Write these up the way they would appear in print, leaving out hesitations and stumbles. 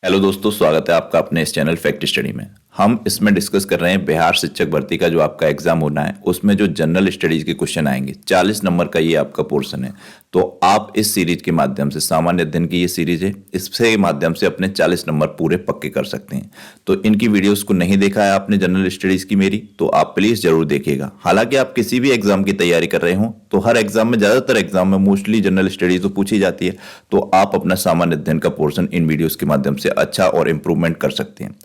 Hello दोस्तों, स्वागत है आपका अपने इस चैनल फैक्ट स्टडी में। हम इसमें डिस्कस कर रहे हैं बिहार शिक्षक भर्ती का जो आपका एग्जाम होना है उसमें जो जनरल स्टडीज के क्वेश्चन आएंगे 40 नंबर का ये आपका पोर्शन है। तो आप इस सीरीज के माध्यम से, सामान्य अध्ययन की ये सीरीज है, इसके माध्यम से अपने 40 नंबर पूरे पक्के कर सकते हैं। तो इनकी वीडियोस को नहीं देखा है आपने जनरल स्टडीज की मेरी, तो आप प्लीज जरूर देखिएगा। हालांकि आप किसी भी एग्जाम की तैयारी कर रहे हो तो हर एग्जाम में, ज्यादातर एग्जाम में मोस्टली जनरल स्टडीज तो पूछी जाती है, तो आप अपना सामान्य अध्ययन का पोर्शन इन वीडियोस के माध्यम से अच्छा और इंप्रूवमेंट कर सकते हैं।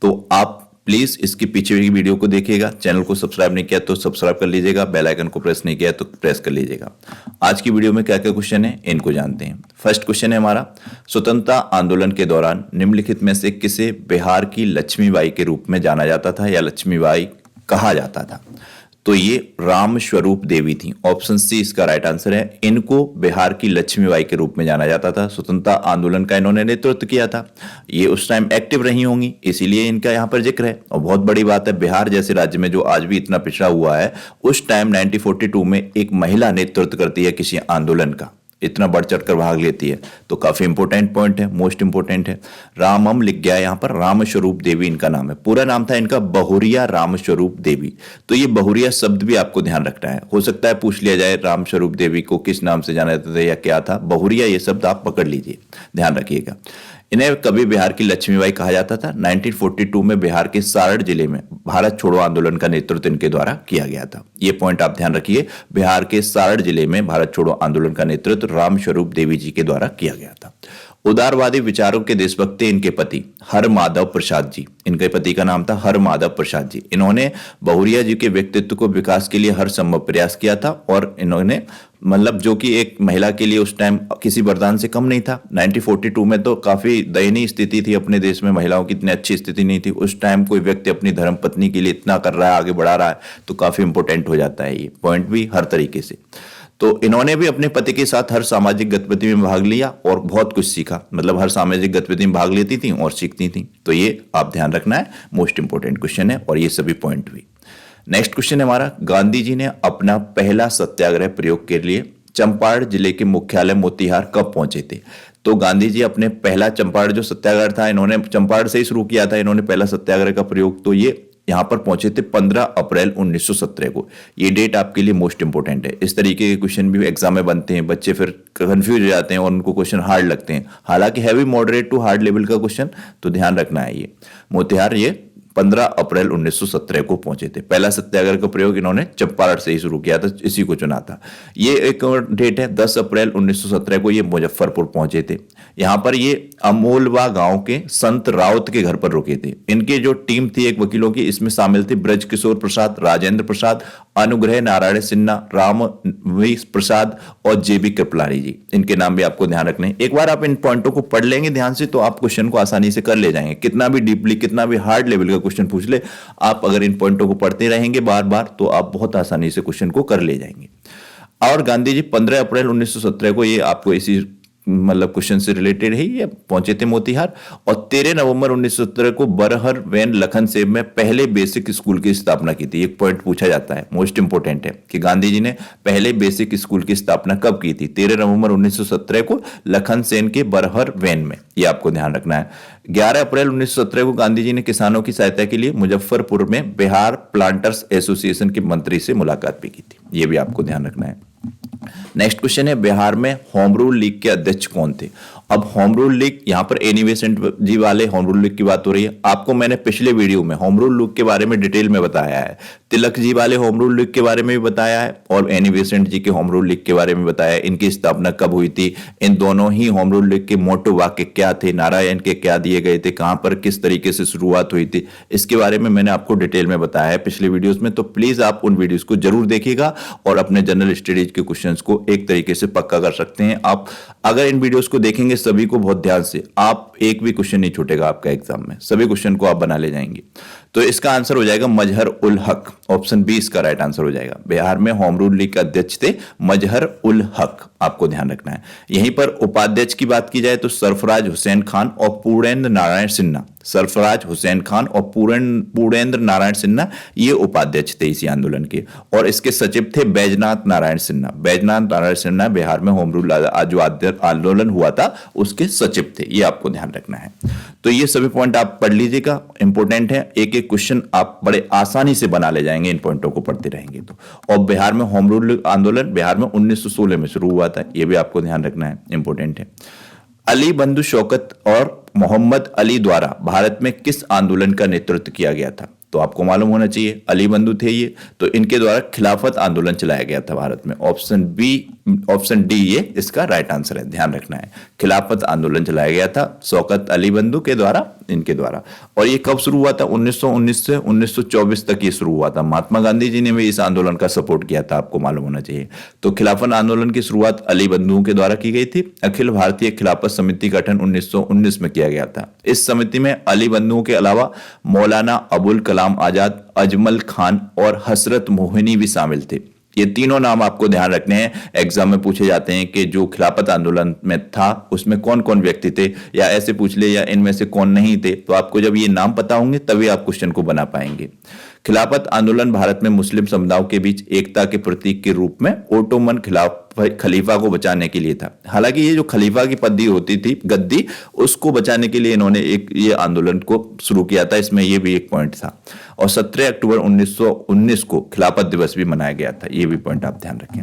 तो आप प्लीज इसके पीछे की वीडियो को देखिएगा। चैनल को सब्सक्राइब नहीं किया तो सब्सक्राइब कर लीजिएगा, बेल आइकन को प्रेस नहीं किया तो प्रेस कर लीजिएगा। आज की वीडियो में क्या क्या क्वेश्चन है इनको जानते हैं। फर्स्ट क्वेश्चन है हमारा, स्वतंत्रता आंदोलन के दौरान निम्नलिखित में से किसे बिहार की लक्ष्मीबाई के रूप में जाना जाता था या लक्ष्मीबाई कहा जाता था? तो ये राम स्वरूप देवी थी। ऑप्शन सी इसका राइट आंसर है। इनको बिहार की लक्ष्मीबाई के रूप में जाना जाता था। स्वतंत्रता आंदोलन का इन्होंने नेतृत्व किया था। ये उस टाइम एक्टिव रही होंगी, इसीलिए इनका यहाँ पर जिक्र है। और बहुत बड़ी बात है, बिहार जैसे राज्य में जो आज भी इतना पिछड़ा हुआ है, उस टाइम 1942 में एक महिला नेतृत्व करती है किसी आंदोलन का, इतना बढ़ चढ़ कर भाग लेती है। तो काफी इंपॉर्टेंट पॉइंट है, मोस्ट इंपॉर्टेंट है। रामम लिख गया है यहाँ पर, राम स्वरूप देवी इनका नाम है। पूरा नाम था इनका बहुरिया राम स्वरूप देवी। तो ये बहुरिया शब्द भी आपको ध्यान रखना है, हो सकता है पूछ लिया जाए राम स्वरूप देवी को किस नाम से जाना जाता था या क्या था। बहुरिया ये शब्द आप पकड़ लीजिए, ध्यान रखिएगा। इन्हें कभी बिहार की लक्ष्मीबाई कहा जाता था। 1942 में बिहार के सारण जिले में भारत छोड़ो आंदोलन का नेतृत्व इनके द्वारा किया गया था। ये पॉइंट आप ध्यान रखिए, बिहार के सारण जिले में भारत छोड़ो आंदोलन का नेतृत्व राम स्वरूप देवी जी के द्वारा किया गया था। उदारवादी विचारों के देशभक्त थे इनके पति हर माधव प्रसाद जी। इनके पति का नाम था हर माधव प्रसाद जी। इन्होंने बहुरिया जी के व्यक्तित्व को विकास के लिए हर संभव प्रयास किया था और इन्होंने, मतलब जो कि एक महिला के लिए उस टाइम किसी वरदान से कम नहीं था। 1942 में तो काफी दयनीय स्थिति थी अपने देश में, महिलाओं की इतनी अच्छी स्थिति नहीं थी। उस टाइम कोई व्यक्ति अपनी धर्म पत्नी के लिए इतना कर रहा है, आगे बढ़ा रहा है, तो काफी इंपॉर्टेंट हो जाता है ये पॉइंट भी हर तरीके से। तो इन्होंने भी अपने पति के साथ हर सामाजिक गतिविधि में भाग लिया और बहुत कुछ सीखा, मतलब हर सामाजिक गतिविधि में भाग लेती थी और सीखती थी। तो ये आप ध्यान रखना है, मोस्ट इंपॉर्टेंट क्वेश्चन है और ये सभी पॉइंट भी। नेक्स्ट क्वेश्चन है हमारा, गांधी जी ने अपना पहला सत्याग्रह प्रयोग के लिए चंपारण जिले के मुख्यालय मोतिहार कब पहुंचे थे? तो गांधी जी अपने पहला चंपारण जो सत्याग्रह था, इन्होंने चंपारण से ही शुरू किया था। इन्होंने पहला सत्याग्रह का प्रयोग, तो ये यहां पर पहुंचे थे 15 अप्रैल 1917 को। ये डेट आपके लिए मोस्ट इंपोर्टेंट है। इस तरीके के क्वेश्चन भी एग्जाम में बनते हैं, बच्चे फिर कंफ्यूज हो जाते हैं और उनको क्वेश्चन हार्ड लगते हैं। हालांकि heavy moderate to hard level का क्वेश्चन, तो ध्यान रखना है। ये मोतिहार ये 15 अप्रैल 1917 को पहुंचे थे। पहला सत्याग्रह का प्रयोग इन्होंने चंपारण से ही शुरू किया था, इसी को चुना था। ये एक और डेट है, 10 अप्रैल 1917 को ये मुजफ्फरपुर पहुंचे थे। यहां पर ये अमोलवा गांव के संत राउत के घर पर रुके थे। इनकी जो टीम थी एक वकीलों की, इसमें शामिल थे ब्रज किशोर प्रसाद, राजेंद्र प्रसाद, अनुग्रह नारायण सिन्हा, राम प्रसाद और जेबी कृपलानी जी। इनके नाम भी आपको ध्यान रखने हैं। एक बार आप इन पॉइंटों को पढ़ लेंगे ध्यान से तो आप क्वेश्चन को आसानी से कर ले जाएंगे। कितना भी डीपली, कितना भी हार्ड लेवल का क्वेश्चन पूछ ले, आप अगर इन पॉइंटों को पढ़ते रहेंगे बार बार तो आप बहुत आसानी से क्वेश्चन को कर ले जाएंगे। और गांधी जी 15 अप्रैल 1917 को, ये आपको इसी मतलब क्वेश्चन से रिलेटेड है, ये पहुंचे थे मोतिहार। और 13 नवंबर 1917 को बरहर वैन लखन सेब में पहले बेसिक स्कूल की स्थापना की थी। एक पॉइंट पूछा जाता है, मोस्ट इंपोर्टेंट है, कि गांधी जी ने पहले बेसिक स्कूल की स्थापना कब की थी? 13 नवंबर 1917 को लखन सेन के बरहर वैन में, ये आपको ध्यान रखना है। 11 अप्रैल 1917 को गांधी जी ने किसानों की सहायता के लिए मुजफ्फरपुर में बिहार प्लांटर्स एसोसिएशन के मंत्री से मुलाकात भी की थी। ये भी आपको ध्यान रखना है। नेक्स्ट क्वेश्चन है, बिहार में होम रूल लीग के अध्यक्ष कौन थे? अब होम रूल लीग, यहां पर एनी बेसेंट जी वाले होम रूल लीग की बात हो रही है। आपको मैंने पिछले वीडियो में होम रूल लीग के बारे में डिटेल में बताया है, तिलक जी वाले होम रूल लीग के बारे में भी बताया है और एनी बेसेंट जी के होम रूल लीग के बारे में बताया है। इनकी स्थापना कब हुई थी, इन दोनों ही होम रूल लीग के मोटो वाक्य क्या थे, नारा इनके क्या दिए गए थे, कहां पर किस तरीके से शुरुआत हुई थी, इसके बारे में मैंने आपको डिटेल में बताया है पिछले वीडियोस में। तो प्लीज आप उन वीडियोस को जरूर देखिएगा और अपने जनरल स्टडीज के क्वेश्चंस को एक तरीके से पक्का कर सकते हैं आप। अगर इन वीडियोस को देखेंगे सभी को बहुत ध्यान से, आप एक भी क्वेश्चन नहीं छूटेगा आपका एग्जाम में, सभी क्वेश्चन को आप बना ले जाएंगे। तो इसका आंसर हो जाएगा मजहर उल हक। ऑप्शन बी इसका राइट आंसर हो जाएगा। बिहार में होम रूल लीग के अध्यक्ष थे मजहर उल हक, आपको ध्यान रखना है। यहीं पर उपाध्यक्ष की बात की जाए तो सरफराज हुसैन खान और पूर्णेंद्र नारायण सिन्हा, सरफराज हुसैन खान और पूर्णेंद्र नारायण सिन्हा ये उपाध्यक्ष थे इसी आंदोलन के। और इसके सचिव थे बैजनाथ नारायण सिन्हा। बैजनाथ नारायण सिन्हा बिहार में होम रूल जो आंदोलन हुआ था उसके सचिव थे, ये आपको ध्यान रखना है। तो ये सभी पॉइंट आप पढ़ लीजिएगा, इंपॉर्टेंट है। एक एक क्वेश्चन आप बड़े आसानी से बना ले जाएंगे इन पॉइंटों को पढ़ते रहेंगे तो। और बिहार में होम रूल आंदोलन बिहार में 1916 में शुरू हुआ था, ये भी आपको ध्यान रखना है, इंपॉर्टेंट है। अली बंधु शौकत और मोहम्मद अली द्वारा भारत में किस आंदोलन का नेतृत्व किया गया था? तो आपको मालूम होना चाहिए, अली बंधु थे ये, तो इनके द्वारा खिलाफत आंदोलन चलाया गया था भारत में। ऑप्शन डी ये इसका राइट आंसर है, ध्यान रखना है। खिलाफत आंदोलन चलाया गया था शौकत अली बंधु के द्वारा, इनके द्वारा। और ये कब शुरू हुआ था? 1919 से 1924 तक ये शुरू हुआ था। महात्मा गांधी जी ने भी इस आंदोलन का सपोर्ट किया था, आपको मालूम होना चाहिए। तो खिलाफत आंदोलन की शुरुआत अली बंधुओं के द्वारा की गई थी। अखिल भारतीय खिलाफत समिति का गठन 1919 में किया गया था। इस समिति में अली बंधुओं के अलावा मौलाना अबुल कलाम आजाद, अजमल खान और हसरत मोहिनी भी शामिल थे। ये तीनों नाम आपको ध्यान रखने हैं, एग्जाम में पूछे जाते हैं कि जो खिलाफत आंदोलन में था उसमें कौन कौन व्यक्ति थे, या ऐसे पूछ ले या इनमें से कौन नहीं थे। तो आपको जब ये नाम पता होंगे तभी आप क्वेश्चन को बना पाएंगे। खिलाफत आंदोलन भारत में मुस्लिम समुदायों के बीच एकता के प्रतीक के रूप में ओटोमन खलीफा को बचाने के लिए था। हालांकि ये जो खलीफा की पदवी होती थी, गद्दी, उसको बचाने के लिए इन्होंने ये आंदोलन को शुरू किया था, इसमें ये भी एक पॉइंट था। और 17 अक्टूबर 1919 को खिलाफत दिवस भी मनाया गया था, ये भी पॉइंट आप ध्यान रखें।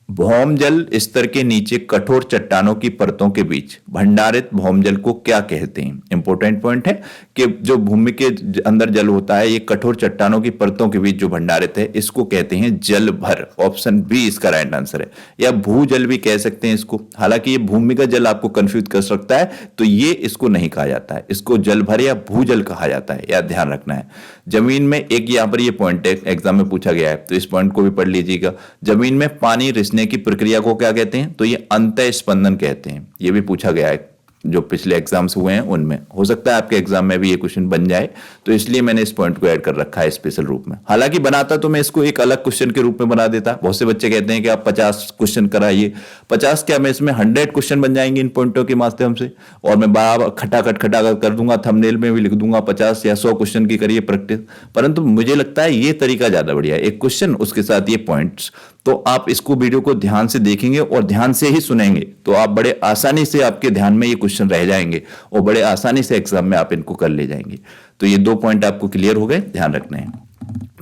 भौमजल स्तर के नीचे कठोर चट्टानों की परतों के बीच भंडारित भौमजल को क्या कहते हैं? इंपॉर्टेंट पॉइंट है कि जो भूमि के अंदर जल होता है, ये कठोर चट्टानों की परतों के बीच जो भंडारित है, इसको कहते हैं जल भर। ऑप्शन बी इसका राइट आंसर है। या भूजल भी कह सकते हैं इसको। हालांकि ये भूमि का जल आपको कंफ्यूज कर सकता है, तो ये इसको नहीं कहा जाता है, इसको जल भर या भूजल कहा जाता है, यह ध्यान रखना है। जमीन में एक यहाँ पर ये पॉइंट है, एग्जाम में पूछा गया है, तो इस पॉइंट को भी पढ़ लीजिएगा। जमीन में पानी रिसने की प्रक्रिया को क्या कहते हैं? तो ये अंतः स्पंदन कहते हैं। ये भी पूछा गया है, जो पिछले एग्जाम्स हुए हैं उनमें। हो सकता है आपके एग्जाम में भी ये क्वेश्चन बन जाए, तो इसलिए मैंने इस पॉइंट को ऐड कर रखा है स्पेशल रूप में। हालांकि बनाता तो मैं इसको एक अलग क्वेश्चन के रूप में बना देता। बहुत से बच्चे कहते हैं कि आप 50 क्वेश्चन कराइए। 50 क्या, मैं इसमें 100 क्वेश्चन बन जाएंगे इन पॉइंटों के माध्यम से, और मैं बराबर खटाखट कर दूंगा, थंबनेल में भी लिख दूंगा 50 या 100 क्वेश्चन की करिए प्रैक्टिस। परंतु मुझे लगता है ये तरीका ज्यादा बढ़िया है, एक क्वेश्चन उसके साथ ये पॉइंट्स। तो आप इसको वीडियो को ध्यान से देखेंगे और ध्यान से ही सुनेंगे, तो आप बड़े आसानी से आपके ध्यान में ये क्वेश्चन रह जाएंगे और बड़े आसानी से एग्जाम में आप इनको कर ले जाएंगे। तो ये 2 पॉइंट आपको क्लियर हो गए, ध्यान रखना है।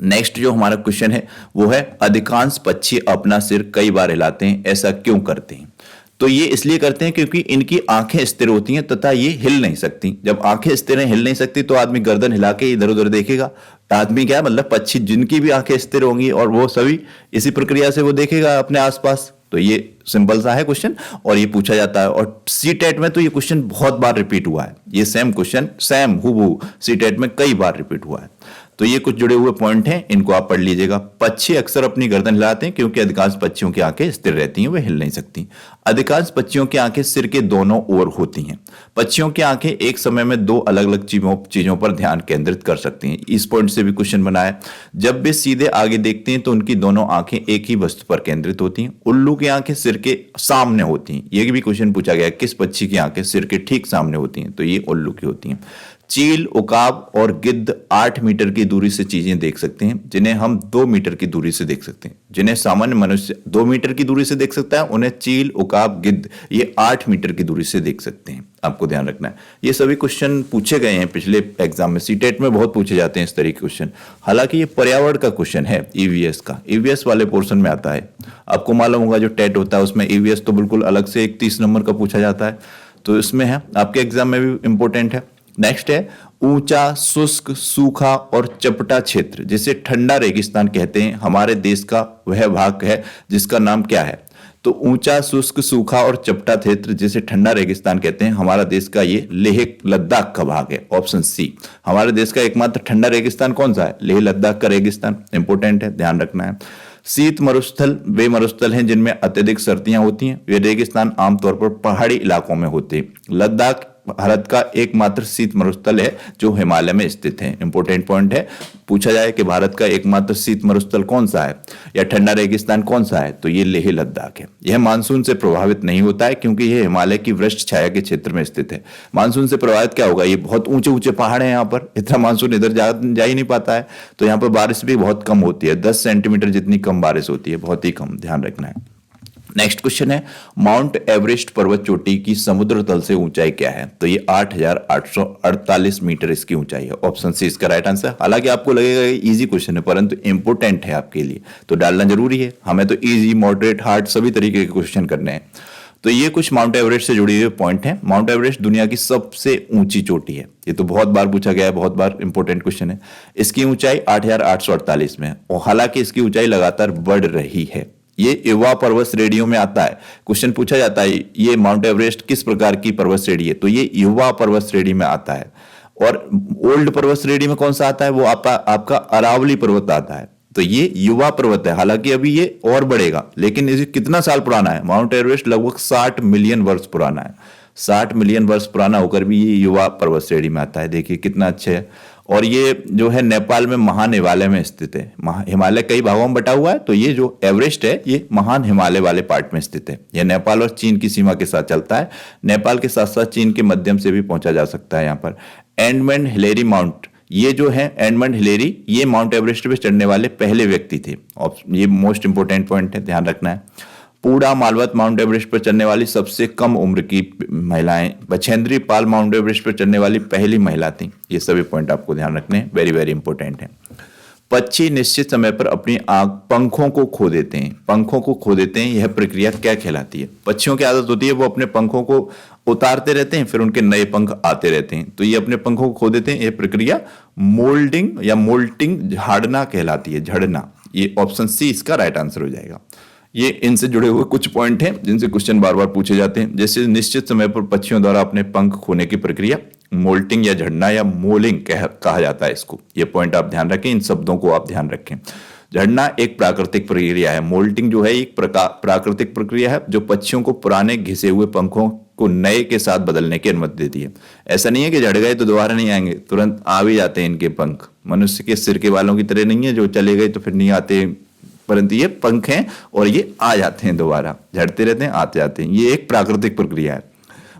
नेक्स्ट जो हमारा क्वेश्चन है वो है, अधिकांश पक्षी अपना सिर कई बार हिलाते हैं, ऐसा क्यों करते हैं? तो ये इसलिए करते हैं क्योंकि इनकी आंखें स्थिर होती हैं तथा ये हिल नहीं सकती। जब आंखें स्थिर हैं, हिल नहीं सकती, तो आदमी गर्दन हिला के इधर उधर देखेगा। आदमी क्या मतलब पक्षी जिनकी भी आंखें स्थिर होंगी और वो सभी इसी प्रक्रिया से वो देखेगा अपने आसपास। तो ये सिंपल सा है क्वेश्चन और ये पूछा जाता है। और सीटेट में तो ये क्वेश्चन बहुत बार रिपीट हुआ है। ये सेम क्वेश्चन सेम हूबहू सीटेट में कई बार रिपीट हुआ है। तो ये कुछ जुड़े हुए पॉइंट हैं, इनको आप पढ़ लीजिएगा। पक्षी अक्सर अपनी गर्दन हिलाते हैं क्योंकि अधिकांश पक्षियों की आंखें स्थिर रहती हैं, वे हिल नहीं सकती। अधिकांश पक्षियों की आंखें सिर के दोनों ओर होती हैं। पक्षियों की आंखें एक समय में 2 अलग अलग चीजों पर ध्यान केंद्रित कर सकती हैं। इस पॉइंट से भी क्वेश्चन बना है। जब वे सीधे आगे देखते हैं तो उनकी दोनों आंखें एक ही वस्तु पर केंद्रित होती हैं। उल्लू की आंखें सिर के सामने होती हैं। ये भी क्वेश्चन पूछा गया है, किस पक्षी की आंखें सिर के ठीक सामने होती हैं? तो ये उल्लू की होती हैं। चील, उकाब और गिद्ध 8 मीटर की दूरी से चीजें देख सकते हैं, जिन्हें हम 2 मीटर की दूरी से देख सकते हैं। जिन्हें सामान्य मनुष्य 2 मीटर की दूरी से देख सकता है, उन्हें चील, उकाब, गिद्ध ये 8 मीटर की दूरी से देख सकते हैं। आपको ध्यान रखना है। ये सभी क्वेश्चन पूछे गए हैं पिछले एग्जाम में, सीटेट में बहुत पूछे जाते हैं इस तरह के क्वेश्चन। हालांकि ये पर्यावरण का क्वेश्चन है, ईवीएस का, ईवीएस वाले पोर्शन में आता है। आपको मालूम होगा जो टेट होता है उसमें ईवीएस तो बिल्कुल अलग से एक 30 नंबर का पूछा जाता है, तो इसमें है, आपके एग्जाम में भी इंपॉर्टेंट है। नेक्स्ट है, ऊंचा, शुष्क, सूखा और चपटा क्षेत्र जिसे ठंडा रेगिस्तान कहते हैं, हमारे देश का वह भाग है जिसका नाम क्या है? तो ऊंचा, शुष्क, सूखा और चपटा क्षेत्र जिसे ठंडा रेगिस्तान कहते हैं, हमारा देश का ये लेह लद्दाख का भाग है। Option C. हमारे देश का एकमात्र ठंडा रेगिस्तान कौन सा है? लेह लद्दाख का रेगिस्तान। इंपॉर्टेंट है, ध्यान रखना है। शीत मरुस्थल वे मरुस्थल हैं जिनमें अत्यधिक सर्दियां होती हैं। वे रेगिस्तान आमतौर पर पहाड़ी इलाकों में होते हैं। लद्दाख भारत का एकमात्र शीत मरुस्थल है जो हिमालय में स्थित है। इंपॉर्टेंट पॉइंट है, पूछा जाए कि भारत का एकमात्र शीत मरुस्थल कौन सा है या ठंडा रेगिस्तान कौन सा है, तो ये लेह लद्दाख है। यह मानसून से प्रभावित नहीं होता है क्योंकि यह हिमालय की वृक्ष छाया के क्षेत्र में स्थित है। मानसून से प्रभावित क्या होगा, ये बहुत ऊंचे ऊंचे पहाड़ है, यहाँ पर इतना मानसून इधर जा ही नहीं पाता है, तो यहाँ पर बारिश भी बहुत कम होती है, 10 सेंटीमीटर जितनी कम बारिश होती है, बहुत ही कम, ध्यान रखना है। नेक्स्ट क्वेश्चन है, माउंट एवरेस्ट पर्वत चोटी की समुद्र तल से ऊंचाई क्या है, तो ये 8,848 मीटर इसकी ऊंचाई है। ऑप्शन सी इसका राइट आंसर। हालांकि आपको लगेगा इजी क्वेश्चन है, परंतु इंपोर्टेंट है आपके लिए, तो डालना जरूरी है। हमें तो इजी, मॉडरेट, हार्ड सभी तरीके के क्वेश्चन करने हैं। तो ये कुछ माउंट एवरेस्ट से जुड़े हुए पॉइंट हैं। माउंट एवरेस्ट दुनिया की सबसे ऊंची चोटी है, ये तो बहुत बार पूछा गया है, बहुत बार इंपॉर्टेंट क्वेश्चन है। इसकी ऊंचाई 8,848 में है और हालांकि इसकी ऊंचाई लगातार बढ़ रही है। ये युवा पर्वत श्रेणियों में आता है। क्वेश्चन पूछा जाता है ये माउंट एवरेस्ट किस प्रकार की पर्वत श्रेणी है, तो ये युवा पर्वत श्रेणी में आता है। और ओल्ड पर्वत श्रेणी में कौन सा आता है, वो आपका अरावली पर्वत आता है। तो ये युवा पर्वत है, हालांकि अभी ये और बढ़ेगा, लेकिन ये कितना साल पुराना है, माउंट एवरेस्ट लगभग 60 मिलियन वर्ष पुराना है। 60 मिलियन वर्ष पुराना होकर भी ये युवा पर्वत श्रेणी में आता है, देखिए कितना अच्छा है। और ये जो है नेपाल में महान हिमालय में स्थित है। हिमालय कई भागों में बटा हुआ है, तो ये जो एवरेस्ट है ये महान हिमालय वाले पार्ट में स्थित है। यह नेपाल और चीन की सीमा के साथ चलता है। नेपाल के साथ साथ चीन के माध्यम से भी पहुंचा जा सकता है। यहाँ पर एडमंड हिलेरी माउंट, ये जो है एडमंड हिलेरी, ये माउंट एवरेस्ट पे चढ़ने वाले पहले व्यक्ति थे। और ये मोस्ट इंपोर्टेंट पॉइंट है, ध्यान रखना है। पूरा मालवत माउंट एवरेस्ट पर चढ़ने वाली सबसे कम उम्र की महिलाएं, बछेंद्री पाल माउंट एवरेस्ट पर चढ़ने वाली पहली महिला थी। ये सभी पॉइंट आपको ध्यान रखने हैं, वेरी वेरी इंपॉर्टेंट है। पक्षी निश्चित समय पर अपनी पंखों को खो देते हैं। पंखों को खो देते हैं, यह प्रक्रिया क्या कहलाती है। पक्षियों की आदत होती है वो अपने पंखों को उतारते रहते हैं, फिर उनके नए पंख आते रहते हैं, तो ये अपने पंखों को खो देते हैं। यह प्रक्रिया मोल्डिंग या मोल्टिंग, झाड़ना कहलाती है, झड़ना। ये ऑप्शन सी इसका राइट आंसर हो जाएगा। ये इनसे जुड़े हुए कुछ पॉइंट हैं जिनसे क्वेश्चन बार बार पूछे जाते हैं। जैसे निश्चित समय पर पक्षियों द्वारा अपने पंख खोने की प्रक्रिया मोल्टिंग या झड़ना या मोलिंग कहा जाता है इसको। ये पॉइंट आप ध्यान रखें, इन शब्दों को आप ध्यान रखें। झड़ना एक प्राकृतिक प्रक्रिया है, मोल्टिंग जो है एक प्राकृतिक प्रक्रिया है जो पक्षियों को पुराने घिसे हुए पंखों को नए के साथ बदलने की अनुमति देती है। ऐसा नहीं है कि झड़ गए तो दोबारा नहीं आएंगे, तुरंत आ भी जाते हैं इनके पंख। मनुष्य के सिर के बालों की तरह नहीं है जो चले गए तो फिर नहीं आते, परंतु ये पंख हैं और ये आ जाते हैं, दोबारा झड़ते रहते हैं, आते जाते हैं। ये एक प्राकृतिक प्रक्रिया है।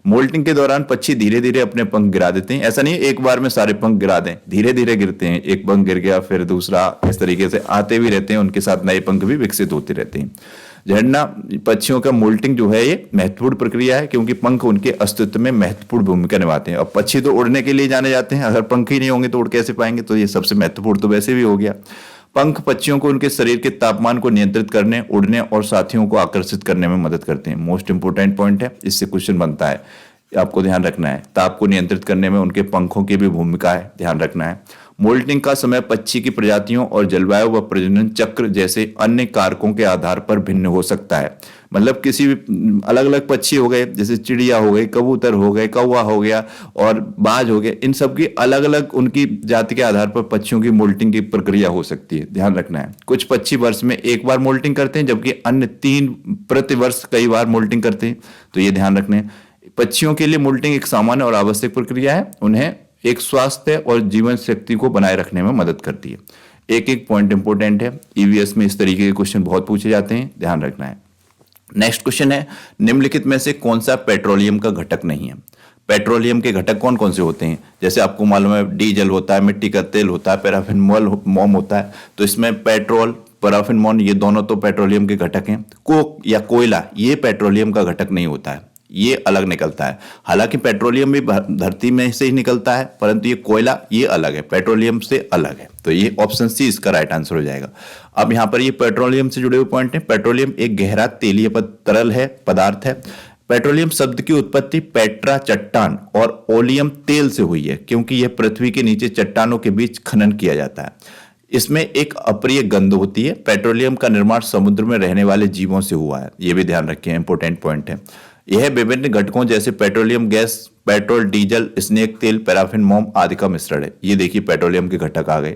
मोल्टिंग के दौरान पक्षी धीरे धीरे अपने पंख गिरा देते हैं। ऐसा नहीं है एक बार में सारे पंख गिरा दें, धीरे धीरे गिरते हैं। एक पंख गिर गया फिर दूसरा, इस तरीके से आते भी रहते हैं, उनके साथ नए पंख भी विकसित होते रहते हैं। झड़ना पक्षियों का मोल्टिंग जो है ये महत्वपूर्ण प्रक्रिया है क्योंकि पंख उनके अस्तित्व में महत्वपूर्ण भूमिका निभाते हैं। अब पक्षी तो उड़ने के लिए जाने जाते हैं, अगर पंख ही नहीं होंगे तो उड़ कैसे पाएंगे, तो ये सबसे महत्वपूर्ण तो वैसे भी हो गया। पंख पक्षियों को उनके शरीर के तापमान को नियंत्रित करने, उड़ने और साथियों को आकर्षित करने में मदद करते हैं। मोस्ट इंपोर्टेंट पॉइंट है, इससे क्वेश्चन बनता है, आपको ध्यान रखना है। ताप को नियंत्रित करने में उनके पंखों की भी भूमिका है, ध्यान रखना है। मोल्टिंग का समय पक्षी की प्रजातियों और जलवायु व प्रजनन चक्र जैसे अन्य कारकों के आधार पर भिन्न हो सकता है। मतलब किसी भी अलग अलग पक्षी हो गए, जैसे चिड़िया हो गई, कबूतर हो गए, कौवा हो गया और बाज हो गए, इन सब की अलग अलग उनकी जाति के आधार पर पक्षियों की मोल्टिंग की प्रक्रिया हो सकती है, ध्यान रखना है। कुछ पक्षी वर्ष में एक बार मोल्टिंग करते हैं जबकि अन्य 3 प्रति वर्ष कई बार मोल्टिंग करते हैं, तो ये ध्यान रखना है। पक्षियों के लिए मोल्टिंग एक सामान्य और आवश्यक प्रक्रिया है, उन्हें एक स्वास्थ्य और जीवन शक्ति को बनाए रखने में मदद करती है। एक एक पॉइंट इंपोर्टेंट है, ईवीएस में इस तरीके के क्वेश्चन बहुत पूछे जाते हैं, ध्यान रखना है। नेक्स्ट क्वेश्चन है, निम्नलिखित में से कौन सा पेट्रोलियम का घटक नहीं है। पेट्रोलियम के घटक कौन कौन से होते हैं, जैसे आपको मालूम है डीजल होता है, मिट्टी का तेल होता है, पैराफिन मोम होता है, तो इसमें पेट्रोल, पैराफिन मोम ये दोनों तो पेट्रोलियम के घटक हैं। कोक या कोयला ये पेट्रोलियम का घटक नहीं होता है, ये अलग निकलता है। हालांकि पेट्रोलियम भी धरती में से ही निकलता है, परंतु ये कोयला ये अलग है, पेट्रोलियम से अलग है, तो ये ऑप्शन सी इसका राइट आंसर हो जाएगा। अब यहाँ पर ये पेट्रोलियम से जुड़े हुए पॉइंट हैं। पेट्रोलियम एक गहरा तेलीय तरल है, पदार्थ है। पेट्रोलियम शब्द की उत्पत्ति पेट्रा चट्टान और ओलियम तेल से हुई है क्योंकि यह पृथ्वी के नीचे चट्टानों के बीच खनन किया जाता है। इसमें एक अप्रिय गंध होती है। पेट्रोलियम का निर्माण समुद्र में रहने वाले जीवों से हुआ है, यह भी ध्यान रखें, इंपॉर्टेंट पॉइंट है। यह विभिन्न घटकों जैसे petroleum gas, petrol, diesel, snake तेल, पैराफिन, मोम आदि का मिश्रण है। ये देखिए पेट्रोलियम के घटक आ गए।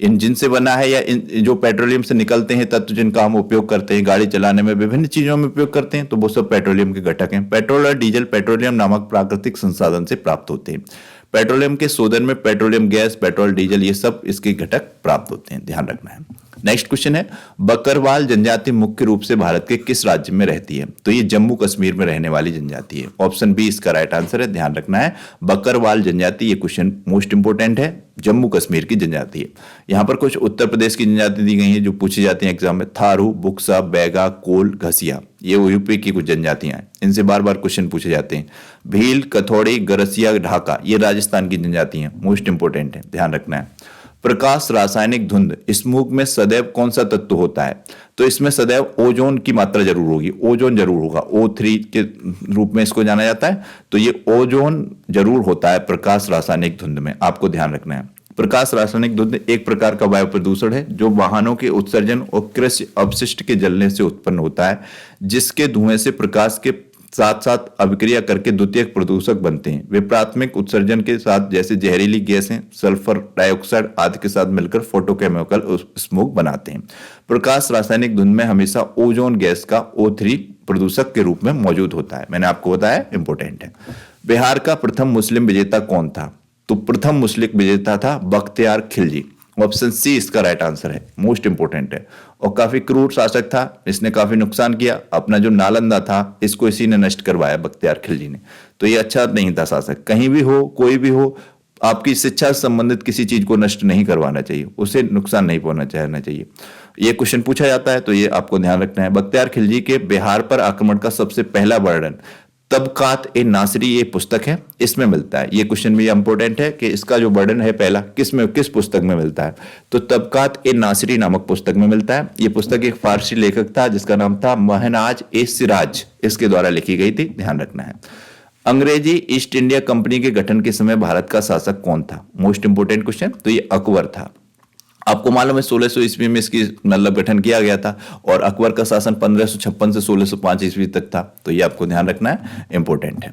इन जिनसे बना है या इन जो पेट्रोलियम से निकलते हैं तत्व जिनका हम उपयोग करते हैं गाड़ी चलाने में, विभिन्न चीजों में उपयोग करते हैं, तो वो सब पेट्रोलियम के घटक हैं। पेट्रोल और डीजल पेट्रोलियम नामक प्राकृतिक संसाधन से प्राप्त होते हैं। पेट्रोलियम के शोधन में पेट्रोलियम गैस, पेट्रोल, डीजल ये सब इसके घटक प्राप्त होते हैं, ध्यान रखना है। नेक्स्ट क्वेश्चन है, बकरवाल जनजाति मुख्य रूप से भारत के किस राज्य में रहती है? तो ये जम्मू कश्मीर में रहने वाली जनजाति है। ऑप्शन बी इसका राइट आंसर है, ध्यान रखना है। बकरवाल जनजाति, ये क्वेश्चन मोस्ट इंपोर्टेंट है, जम्मू कश्मीर की जनजाति है। यहाँ पर कुछ उत्तर प्रदेश की जनजाति दी गई है जो पूछी जाती है एग्जाम में। थारू, बुक्सा, बैगा, कोल, घसिया, ये यूपी की कुछ जनजातियां हैं, इनसे बार बार क्वेश्चन पूछे जाते हैं। भील, कथौड़ी, गरसिया, ढाका, ये राजस्थान की जनजाति हैं, मोस्ट इंपोर्टेंट है, ध्यान रखना है। प्रकाश रासायनिक धुंध, स्मोग में सदैव कौन सा तत्व होता है? तो इसमें सदैव ओजोन की मात्रा जरूर होगी, ओजोन जरूर होगा, O3 के रूप में इसको जाना जाता है। तो ये ओजोन जरूर होता है प्रकाश रासायनिक धुंध में, आपको ध्यान रखना है। प्रकाश रासायनिक धुंध एक प्रकार का वायु प्रदूषण है जो वाहनों के उत्सर्जन और कृषि अपशिष्ट के जलने से उत्पन्न होता है, जिसके धुएं से प्रकाश के साथ साथ अभिक्रिया करके द्वितीयक प्रदूषक बनते हैं। वे प्राथमिक उत्सर्जन के साथ जैसे जहरीली गैसें, सल्फर डाइऑक्साइड आदि के साथ मिलकर फोटोकेमिकल स्मोक बनाते हैं। प्रकाश रासायनिक धुंध में हमेशा ओजोन गैस का O3 प्रदूषक के रूप में मौजूद होता है, मैंने आपको बताया, इंपोर्टेंट है। बिहार का प्रथम मुस्लिम विजेता कौन था? तो प्रथम मुस्लिम विजेता था बख्तियार खिलजी। ऑप्शन सी इसका राइट आंसर है, मोस्ट इंपोर्टेंट है। और काफी क्रूर शासक था, इसने काफी नुकसान किया। अपना जो नालंदा था इसको इसी ने नष्ट करवाया, बख्तियार खिलजी ने। तो ये अच्छा नहीं था शासक। कहीं भी हो, कोई भी हो, आपकी शिक्षा से संबंधित किसी चीज को नष्ट नहीं करवाना चाहिए, उसे नुकसान नहीं पहुंचाना चाहिए। ये क्वेश्चन पूछा जाता है तो ये आपको ध्यान रखना है। बख्तियार खिलजी के बिहार पर आक्रमण का सबसे पहला वर्णन तबकात ए नासरी, ये पुस्तक है, इसमें मिलता है। ये क्वेश्चन भी इंपॉर्टेंट है कि इसका जो वर्णन है पहला किस पुस्तक में मिलता है? तो तबकात ए नासरी नामक पुस्तक में मिलता है। ये पुस्तक एक फारसी लेखक था जिसका नाम था महनाज ए सिराज, इसके द्वारा लिखी गई थी, ध्यान रखना है। अंग्रेजी ईस्ट इंडिया कंपनी के गठन के समय भारत का शासक कौन था? Most important question. तो ये अकबर था। आपको मालूम है 1600 ईस्वी में इसकी मतलब गठन किया गया था और अकबर का शासन 1556 से 1605 ईस्वी तक था। तो ये आपको ध्यान रखना है, इंपॉर्टेंट है।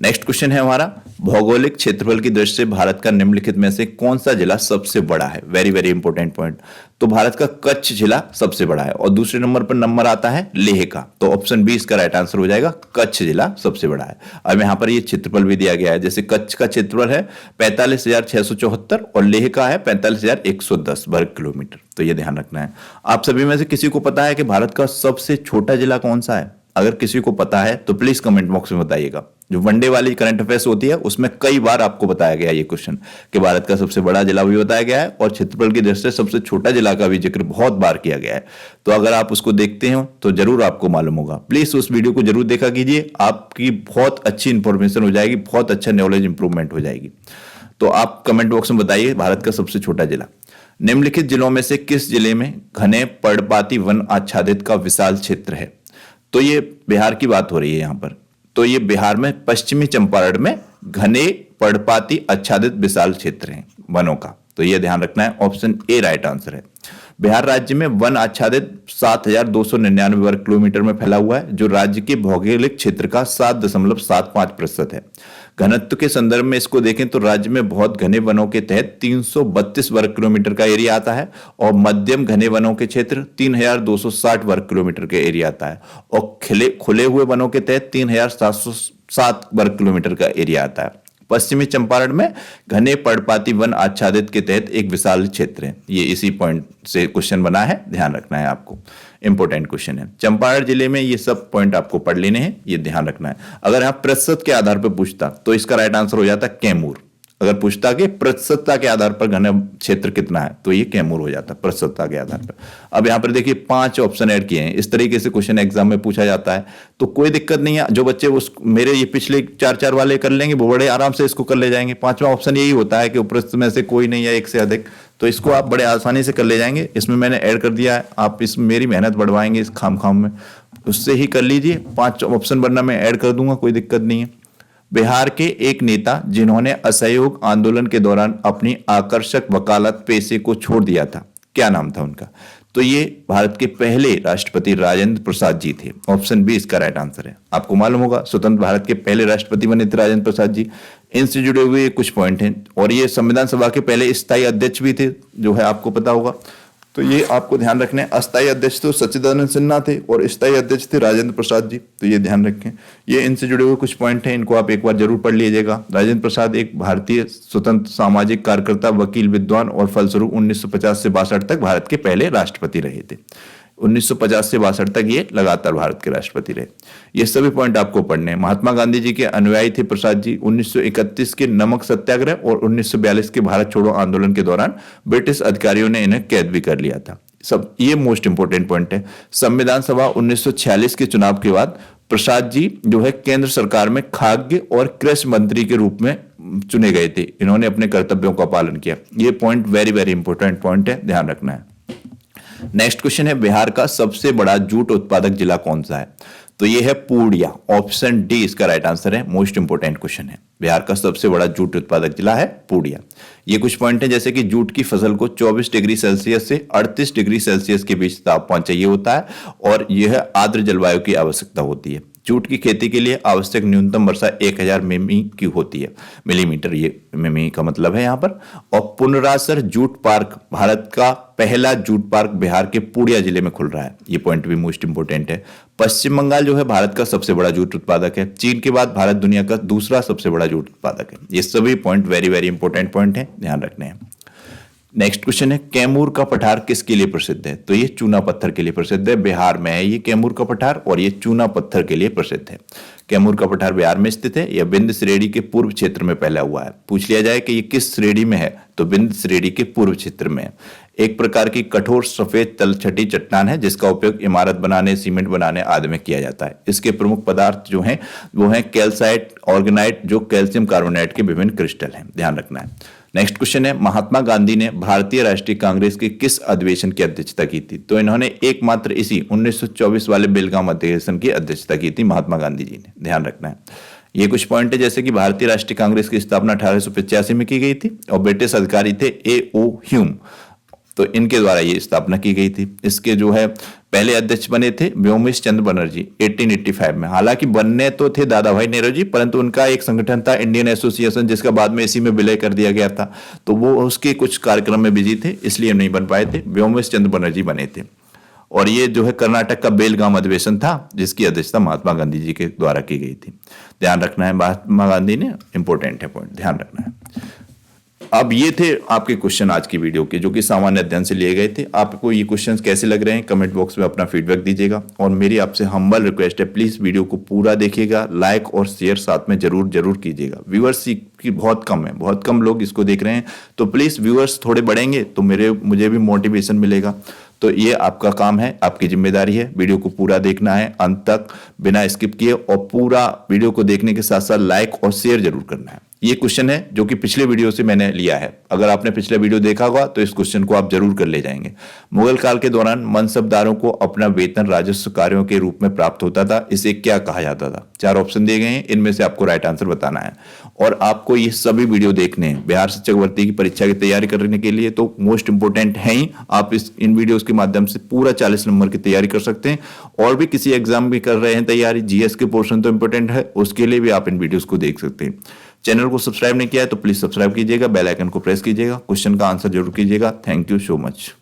नेक्स्ट क्वेश्चन है हमारा, भौगोलिक क्षेत्रफल की दृष्टि से भारत का निम्नलिखित में से कौन सा जिला सबसे बड़ा है? Very very important point. तो भारत का कच्छ जिला सबसे बड़ा है और दूसरे नंबर पर नंबर आता है लेह का। तो ऑप्शन बी इसका राइट आंसर हो जाएगा, कच्छ जिला सबसे बड़ा है। अब यहाँ पर ये क्षेत्रफल भी दिया गया है, जैसे कच्छ का क्षेत्रफल है 45,674 और लेह का है 45,110 वर्ग किलोमीटर। तो ये ध्यान रखना है। आप सभी में से किसी को पता है कि भारत का सबसे छोटा जिला कौन सा है? अगर किसी को पता है तो प्लीज कमेंट बॉक्स में बताइएगा। जो वनडे वाली करंट अफेयर्स होती है उसमें कई बार आपको बताया गया ये क्वेश्चन कि भारत का सबसे बड़ा जिला भी बताया गया है और क्षेत्रफल की दृष्टि से सबसे छोटा जिला का भी जिक्र बहुत बार किया गया है। तो अगर आप उसको देखते हो तो जरूर आपको मालूम होगा। प्लीज उस वीडियो को जरूर देखा कीजिए, आपकी बहुत अच्छी इंफॉर्मेशन हो जाएगी, बहुत अच्छा नॉलेज इंप्रूवमेंट हो जाएगी। तो आप कमेंट बॉक्स में बताइए भारत का सबसे छोटा जिला। निम्नलिखित जिलों में से किस जिले में घने पर्णपाती वन आच्छादित का विशाल क्षेत्र है? तो ये बिहार की बात हो रही है यहाँ पर। तो ये बिहार में पश्चिमी चंपारण में घने पर्णपाती आच्छादित विशाल क्षेत्र हैं वनों का। तो ये ध्यान रखना है, ऑप्शन ए राइट आंसर है। बिहार राज्य में वन आच्छादित 7,299 वर्ग किलोमीटर में फैला हुआ है, जो राज्य के भौगोलिक क्षेत्र का 7.75% है। घनत्व के संदर्भ में इसको देखें तो राज्य में बहुत घने वनों के तहत 332 वर्ग किलोमीटर का एरिया आता है और मध्यम घने वनों के क्षेत्र 3,260 वर्ग किलोमीटर के एरिया आता है और खुले हुए वनों के तहत 3,707 वर्ग किलोमीटर का एरिया आता है। पश्चिमी चंपारण में घने पर्णपाती वन आच्छादित के तहत एक विशाल क्षेत्र है। ये इसी पॉइंट से क्वेश्चन बना है, ध्यान रखना है आपको, इंपोर्टेंट क्वेश्चन है। चंपारण जिले में ये सब पॉइंट आपको पढ़ लेने हैं, ये ध्यान रखना है। अगर यहाँ प्रतिशत के आधार पर पूछता तो इसका राइट आंसर हो जाता कैमूर। अगर पूछता कि प्रतिशतता के आधार पर घन क्षेत्र कितना है तो ये कैमूर हो जाता प्रतिशतता के आधार पर। अब यहाँ पर देखिए 5 ऑप्शन ऐड किए हैं। इस तरीके से क्वेश्चन एग्जाम में पूछा जाता है तो कोई दिक्कत नहीं है। जो बच्चे उस मेरे ये पिछले 4 वाले कर लेंगे वो बड़े आराम से इसको कर ले जाएंगे। 5वां ऑप्शन यही होता है कि उपरोक्त में से कोई नहीं है एक से अधिक, तो इसको आप बड़े आसानी से कर ले जाएंगे। इसमें मैंने ऐड कर दिया है, आप इसमें मेरी मेहनत बढ़वाएंगे इस खाम में, उससे ही कर लीजिए। 5 ऑप्शन वरना मैं ऐड कर दूंगा, कोई दिक्कत नहीं है। बिहार के एक नेता जिन्होंने असहयोग आंदोलन के दौरान अपनी आकर्षक वकालत पेशे को छोड़ दिया था, क्या नाम था उनका? तो ये भारत के पहले राष्ट्रपति राजेंद्र प्रसाद जी थे। ऑप्शन बी इसका राइट आंसर है। आपको मालूम होगा स्वतंत्र भारत के पहले राष्ट्रपति बने थे राजेंद्र प्रसाद जी। इनसे जुड़े हुए कुछ पॉइंट हैं, और ये संविधान सभा के पहले स्थायी अध्यक्ष भी थे, जो है आपको पता होगा। तो ये आपको ध्यान रखना है। अस्थायी अध्यक्ष तो सच्चिदानंद सिन्हा थे और स्थायी अध्यक्ष थे राजेंद्र प्रसाद जी, तो ये ध्यान रखें। ये इनसे जुड़े हुए कुछ पॉइंट हैं, इनको आप एक बार जरूर पढ़ लीजिएगा। राजेंद्र प्रसाद एक भारतीय स्वतंत्र सामाजिक कार्यकर्ता, वकील, विद्वान और फलस्वरूप 1950 से 62 तक भारत के पहले राष्ट्रपति रहे थे। 1950 से 62 तक ये लगातार भारत के राष्ट्रपति रहे। ये सभी पॉइंट आपको पढ़ने हैं। महात्मा गांधी जी के अनुयायी थे प्रसाद जी। 1931 के नमक सत्याग्रह और 1942 के भारत छोड़ो आंदोलन के दौरान ब्रिटिश अधिकारियों ने इन्हें कैद भी कर लिया था। सब ये मोस्ट इंपोर्टेंट पॉइंट है। संविधान सभा 1946 के चुनाव के बाद प्रसाद जी जो है केंद्र सरकार में खाद्य और कृषि मंत्री के रूप में चुने गए थे। इन्होंने अपने कर्तव्यों का पालन किया। ये point very very important point है, ध्यान रखना है। नेक्स्ट क्वेश्चन है, बिहार का सबसे बड़ा जूट उत्पादक जिला कौन सा है? तो ये है पूर्णिया। ऑप्शन डी इसका राइट आंसर है। मोस्ट इंपोर्टेंट क्वेश्चन है। बिहार का सबसे बड़ा जूट उत्पादक जिला है पूर्णिया। ये कुछ पॉइंट है, जैसे कि जूट की फसल को 24 डिग्री सेल्सियस से 38 डिग्री सेल्सियस के बीच तापमान चाहिए होता है, और यह आर्द्र जलवायु की आवश्यकता होती है। जूट की खेती के लिए आवश्यक न्यूनतम वर्षा 1000 मिमी की होती है, मिलीमीटर, ये मिमी का मतलब है यहाँ पर। और पुनरासर जूट पार्क, भारत का पहला जूट पार्क बिहार के पूर्णिया जिले में खुल रहा है। ये पॉइंट भी मोस्ट इंपोर्टेंट है। पश्चिम बंगाल जो है भारत का सबसे बड़ा जूट उत्पादक है। चीन के बाद भारत दुनिया का दूसरा सबसे बड़ा जूट उत्पादक है। ये सभी point very very important point है, ध्यान रखने हैं। नेक्स्ट क्वेश्चन है, कैमूर का पठार किसके लिए प्रसिद्ध है? तो ये चूना पत्थर के लिए प्रसिद्ध है। बिहार में है ये कैमूर का पठार, और ये चूना पत्थर के लिए प्रसिद्ध है। कैमूर का पठार बिहार में स्थित है। यह विंध्य श्रेणी के पूर्व क्षेत्र में फैला हुआ है। पूछ लिया जाए कि ये किस श्रेणी में है, तो विंध्य श्रेणी के पूर्व क्षेत्र में है। एक प्रकार की कठोर सफेद तलछटी चट्टान है, जिसका उपयोग इमारत बनाने, सीमेंट बनाने आदि में किया जाता है। इसके प्रमुख पदार्थ जो हैं वो हैं कैल्साइट, ऑर्गेनाइट, जो कैल्शियम कार्बोनेट के विभिन्न क्रिस्टल हैं, ध्यान रखना है। नेक्स्ट क्वेश्चन है, महात्मा गांधी ने भारतीय राष्ट्रीय कांग्रेस के किस अधिवेशन की अध्यक्षता की थी? तो इन्होंने एकमात्र इसी 1924 वाले बेलगाम अधिवेशन की अध्यक्षता की थी महात्मा गांधी जी ने, ध्यान रखना है। ये कुछ पॉइंट है, जैसे कि भारतीय राष्ट्रीय कांग्रेस की स्थापना 1885 में की गई थी, और ब्रिटिश अधिकारी थे A.O. ह्यूम, तो इनके द्वारा ये स्थापना की गई थी। इसके जो है पहले अध्यक्ष बने थे व्योमेश चंद्र बनर्जी 1885 में। हालांकि बनने तो थे दादा भाई नेहरू, परंतु उनका एक संगठन था इंडियन एसोसिएशन, जिसका बाद में इसी में विलय कर दिया गया था, तो वो उसके कुछ कार्यक्रम में बिजी थे, इसलिए नहीं बन पाए थे। व्योमेश चंद्र बनर्जी बने थे। और ये जो है कर्नाटक का बेलगाम अधिवेशन था, जिसकी अध्यक्षता महात्मा गांधी जी के द्वारा की गई थी, ध्यान रखना है। महात्मा गांधी ने इंपोर्टेंट है पॉइंट, ध्यान रखना है। अब ये थे आपके क्वेश्चन आज की वीडियो के, जो कि सामान्य अध्ययन से लिए गए थे। आपको ये क्वेश्चंस कैसे लग रहे हैं कमेंट बॉक्स में अपना फीडबैक दीजिएगा। और मेरी आपसे हम्बल रिक्वेस्ट है, प्लीज वीडियो को पूरा देखिएगा, लाइक और शेयर साथ में जरूर जरूर कीजिएगा। व्यूअर्स की बहुत कम है, बहुत कम लोग इसको देख रहे हैं, तो प्लीज व्यूअर्स थोड़े बढ़ेंगे तो मुझे भी मोटिवेशन मिलेगा। तो ये आपका काम है, आपकी जिम्मेदारी है। वीडियो को पूरा देखना है अंत तक बिना स्किप किए, और पूरा वीडियो को देखने के साथ साथ लाइक और शेयर जरूर करना है। ये क्वेश्चन है जो कि पिछले वीडियो से मैंने लिया है। अगर आपने पिछला वीडियो देखा होगा तो इस क्वेश्चन को आप जरूर कर ले जाएंगे। मुगल काल के दौरान मनसबदारों को अपना वेतन राजस्व कार्यों के रूप में प्राप्त होता था। इसे क्या कहा जाता था? 4 ऑप्शन दिए गए हैं, इनमें से आपको राइट आंसर बताना है। और आपको ये सभी वीडियो देखने हैं बिहार शिक्षक भर्ती की परीक्षा की तैयारी करने के लिए, तो मोस्ट इंपोर्टेंट है ही। आप इन वीडियोस के माध्यम से पूरा 40 नंबर की तैयारी कर सकते हैं। और भी किसी एग्जाम भी कर रहे हैं तैयारी, जीएस के पोर्शन तो इंपोर्टेंट है, उसके लिए भी आप इन वीडियोस को देख सकते हैं। चैनल को सब्सक्राइब नहीं किया है तो प्लीज सब्सक्राइब कीजिएगा, बेल आइकन को प्रेस कीजिएगा, क्वेश्चन का आंसर जरूर कीजिएगा। Thank you so much.